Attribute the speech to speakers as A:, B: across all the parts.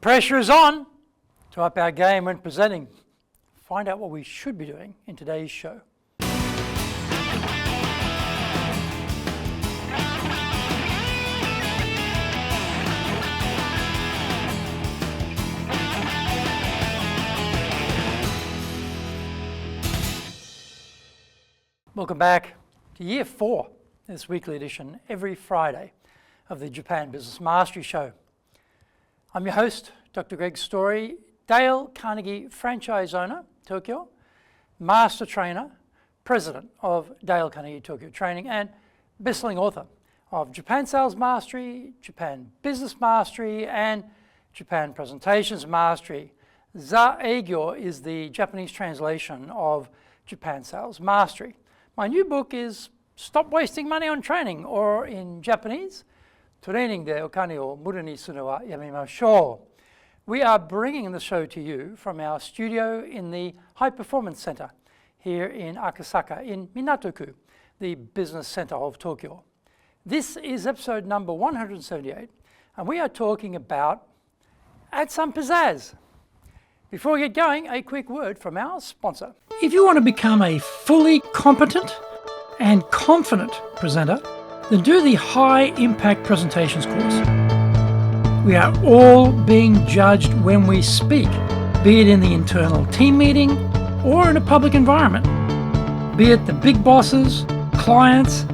A: pressure is on to up our game when presenting. Find out what we should be doing in today's show. Welcome back to Year 4, this weekly edition, every Friday of the Japan Business Mastery Show. I'm your host, Dr. Greg Story, Dale Carnegie franchise owner, Tokyo, master trainer, president of Dale Carnegie Tokyo Training, and best-selling author of Japan Sales Mastery, Japan Business Mastery, and Japan Presentations Mastery. Za Eigyo is the Japanese translation of Japan Sales Mastery. My new book is Stop Wasting Money on Training, or in Japanese, Training de okane o mura ni suru wa yamemashou. We are bringing the show to you from our studio in the High Performance Center here in Akasaka in Minato-ku, the business center of Tokyo. This is episode number 178, and we are talking about Add Some Pizazz. Before we get going, a quick word from our sponsor. If you want to become a fully competent and confident presenter, then do the High Impact Presentations course. We are all being judged when we speak, be it in the internal team meeting or in a public environment. Be it the big bosses, clients,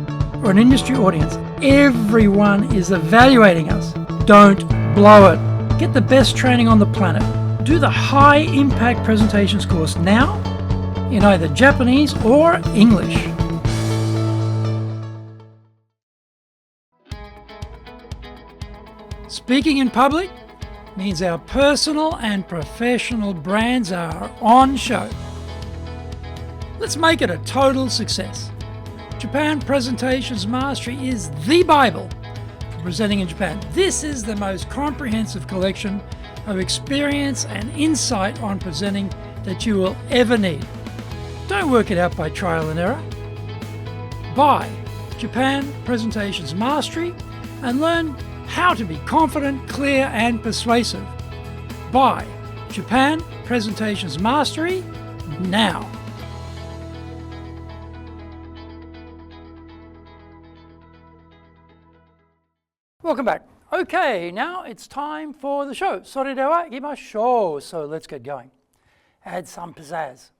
A: or an industry audience, everyone is evaluating us. Don't blow it. Get the best training on the planet. Do the High Impact Presentations course now in either Japanese or English. Speaking in public means our personal and professional brands are on show. Let's make it a total success. Japan Presentations Mastery is the Bible for presenting in Japan. This is the most comprehensive collection of experience and insight on presenting that you will ever need. Don't work it out by trial and error. Buy Japan Presentations Mastery and learn how to be confident, clear, and persuasive. Buy Japan Presentations Mastery now. Welcome back. Okay, now it's time for the show. それでは行きましょう. So let's get going. Add some pizzazz.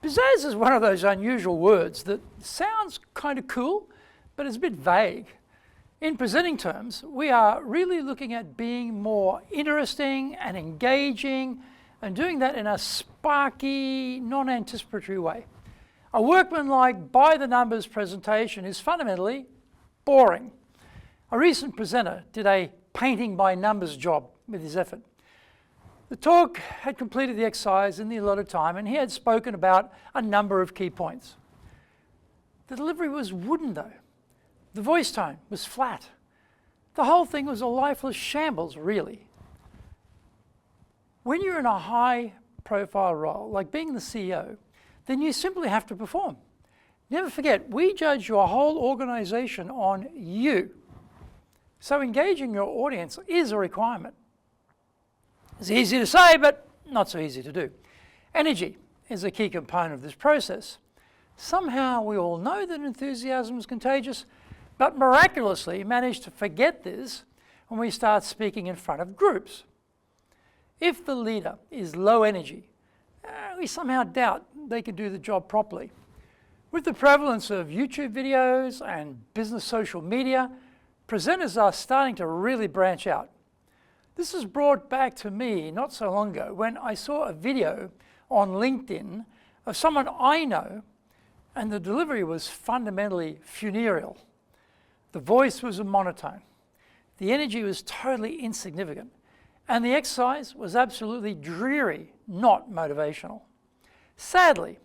A: Pizzazz is one of those unusual words that sounds kind of cool, but it's a bit vague. In presenting terms, we are really looking at being more interesting and engaging and doing that in a sparky, non-anticipatory way. A workman-like by-the-numbers presentation is fundamentally boring. A recent presenter did a painting-by-numbers job with his effort. The talk had completed the exercise in the allotted time, and he had spoken about a number of key points. The delivery was wooden, though. The voice tone was flat. The whole thing was a lifeless shambles, really. When you're in a high-profile role, like being the CEO, then you simply have to perform. Never forget, we judge your whole organization on you. So engaging your audience is a requirement. It's easy to say, but not so easy to do. Energy is a key component of this process. Somehow we all know that enthusiasm is contagious, but miraculously manage to forget this when we start speaking in front of groups. If the leader is low energy, we somehow doubt they can do the job properly. With the prevalence of YouTube videos and business social media, presenters are starting to really branch out. This was brought back to me not so long ago when I saw a video on LinkedIn of someone I know, and the delivery was fundamentally funereal. The voice was a monotone. The energy was totally insignificant. And the exercise was absolutely dreary, not motivational. Sadly,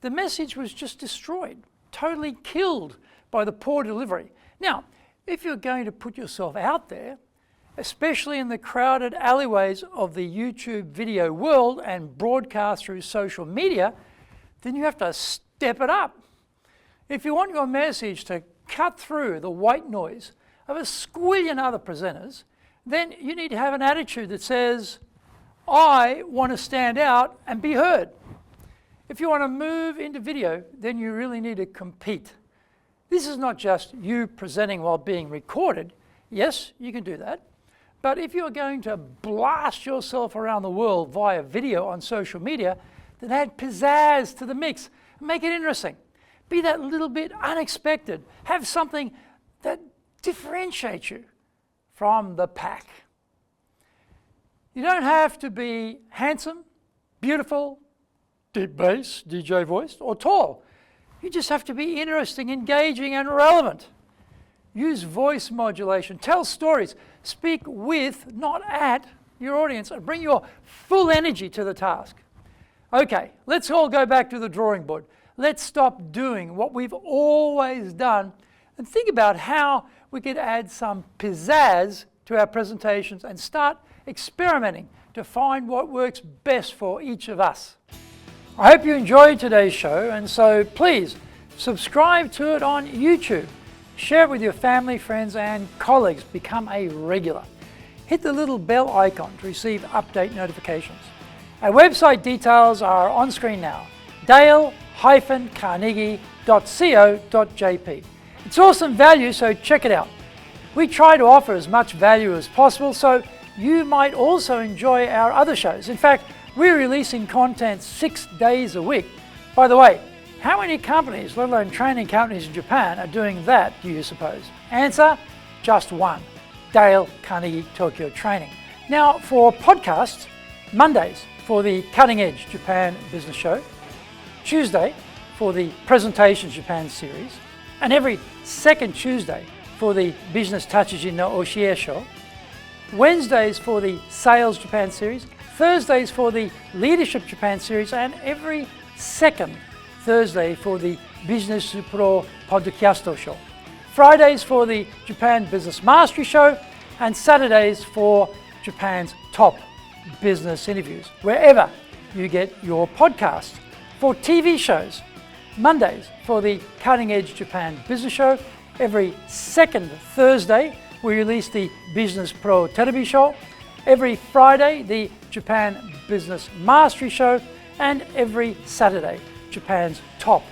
A: the message was just destroyed, totally killed by the poor delivery. Now, if you're going to put yourself out there, especially in the crowded alleyways of the YouTube video world and broadcast through social media, then you have to step it up. If you want your message to cut through the white noise of a squillion other presenters, then you need to have an attitude that says, I want to stand out and be heard. If you want to move into video, then you really need to compete. This is not just you presenting while being recorded. Yes, you can do that. But if you're going to blast yourself around the world via video on social media, then add pizzazz to the mix. Make it interesting. Be that little bit unexpected. Have something that differentiates you from the pack. You don't have to be handsome, beautiful, deep bass, DJ voiced, or tall. You just have to be interesting, engaging, and relevant. Use voice modulation. Tell stories. Speak with, not at, your audience, and bring your full energy to the task. Okay, let's all go back to the drawing board. Let's stop doing what we've always done and think about how we could add some pizzazz to our presentations and start experimenting to find what works best for each of us. I hope you enjoyed today's show, and so please subscribe to it on YouTube. Share it with your family, friends, and colleagues. Become a regular. Hit the little bell icon to receive update notifications. Our website details are on screen now, dale-carnegie.co.jp. It's awesome value, so check it out. We try to offer as much value as possible, so you might also enjoy our other shows. In fact, we're releasing content 6 days a week. By the way, how many companies, let alone training companies in Japan, are doing that, do you suppose? Answer, just one, Dale Carnegie Tokyo Training. Now, for podcasts, Mondays for the Cutting Edge Japan Business Show, Tuesday for the Presentations Japan series, and every second Tuesday for the Business Tachishi no Oshie Show, Wednesdays for the Sales Japan series, Thursdays for the Leadership Japan series, and every second Thursday for the Business Pro Podcast Show, Fridays for the Japan Business Mastery Show, and Saturdays for Japan's top business interviews, wherever you get your podcasts. For TV shows, Mondays for the Cutting Edge Japan Business Show, every second Thursday we release the Business Pro Television Show, every Friday the Japan Business Mastery Show, and every Saturday Japan's top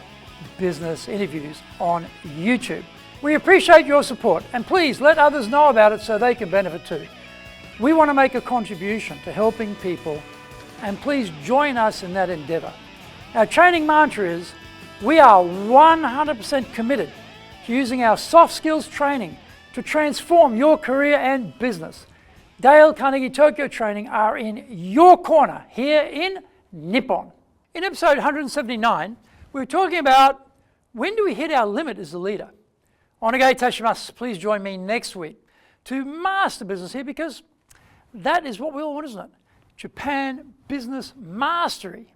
A: business interviews on YouTube. We appreciate your support, and please let others know about it so they can benefit too. We want to make a contribution to helping people, and please join us in that endeavor. Our training mantra is, we are 100% committed to using our soft skills training to transform your career and business. Dale Carnegie Tokyo Training are in your corner here in Nippon. In episode 179, we were talking about when do we hit our limit as a leader. Onegai itashimasu. Please join me next week to master business here, because that is what we all want, isn't it? Japan business mastery.